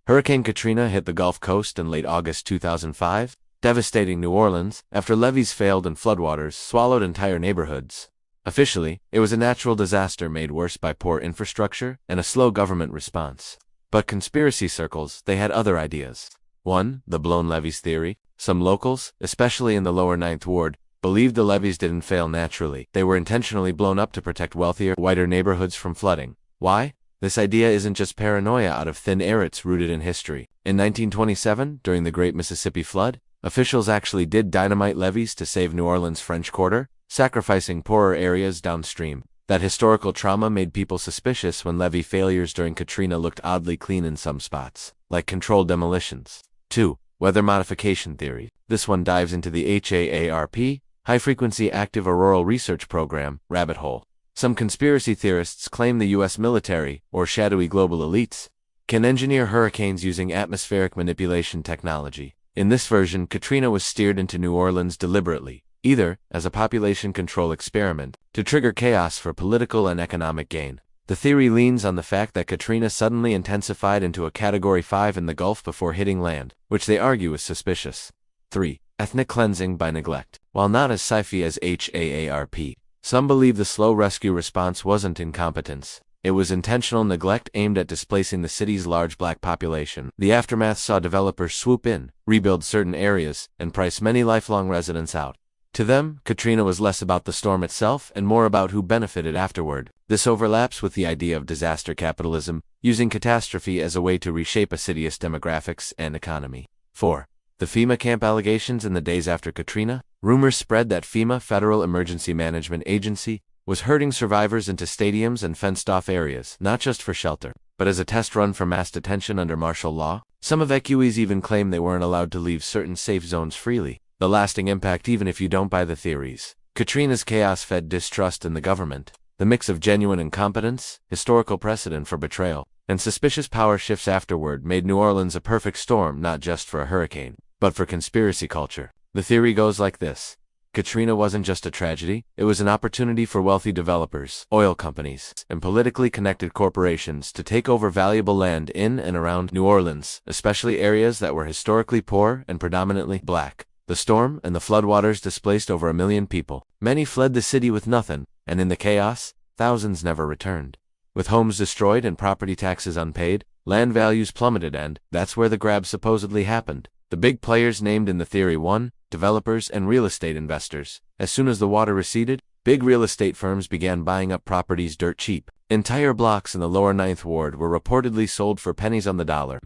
Hurricane Katrina hit the Gulf Coast in late August 2005, devastating New Orleans after levees failed and floodwaters swallowed entire neighborhoods. Officially, it was a natural disaster made worse by poor infrastructure and a slow government response. But conspiracy circles, they had other ideas. 1. The blown levees theory. Some locals, especially in the lower Ninth Ward, believed the levees didn't fail naturally. They were intentionally blown up to protect wealthier, whiter neighborhoods from flooding. Why? This idea isn't just paranoia out of thin air, it's rooted in history. In 1927, during the Great Mississippi Flood, officials actually did dynamite levees to save New Orleans' French Quarter, sacrificing poorer areas downstream. That historical trauma made people suspicious when levee failures during Katrina looked oddly clean in some spots, like controlled demolitions. 2. Weather modification theory. This one dives into the HAARP, High-Frequency Active Auroral Research Program, rabbit hole. Some conspiracy theorists claim the U.S. military, or shadowy global elites, can engineer hurricanes using atmospheric manipulation technology. In this version, Katrina was steered into New Orleans deliberately, either as a population control experiment, to trigger chaos for political and economic gain. The theory leans on the fact that Katrina suddenly intensified into a Category 5 in the Gulf before hitting land, which they argue is suspicious. 3. Ethnic cleansing by neglect. While not as sci-fi as HAARP, some believe the slow rescue response wasn't incompetence. It was intentional neglect aimed at displacing the city's large black population. The aftermath saw developers swoop in, rebuild certain areas, and price many lifelong residents out. To them, Katrina was less about the storm itself and more about who benefited afterward. This overlaps with the idea of disaster capitalism, using catastrophe as a way to reshape a city's demographics and economy. 4. The FEMA camp allegations in the days after Katrina. Rumors spread that FEMA, Federal Emergency Management Agency, was herding survivors into stadiums and fenced-off areas, not just for shelter, but as a test run for mass detention under martial law. Some evacuees even claim they weren't allowed to leave certain safe zones freely. The lasting impact, even if you don't buy the theories. Katrina's chaos fed distrust in the government. The mix of genuine incompetence, historical precedent for betrayal, and suspicious power shifts afterward made New Orleans a perfect storm not just for a hurricane, but for conspiracy culture. The theory goes like this. Katrina wasn't just a tragedy, it was an opportunity for wealthy developers, oil companies, and politically connected corporations to take over valuable land in and around New Orleans, especially areas that were historically poor and predominantly black. The storm and the floodwaters displaced over 1 million people. Many fled the city with nothing, and in the chaos, thousands never returned. With homes destroyed and property taxes unpaid, land values plummeted, and that's where the grab supposedly happened. The big players named in the theory: 1. Developers and real estate investors. As soon as the water receded, big real estate firms began buying up properties dirt cheap. Entire blocks in the lower Ninth Ward were reportedly sold for pennies on the dollar.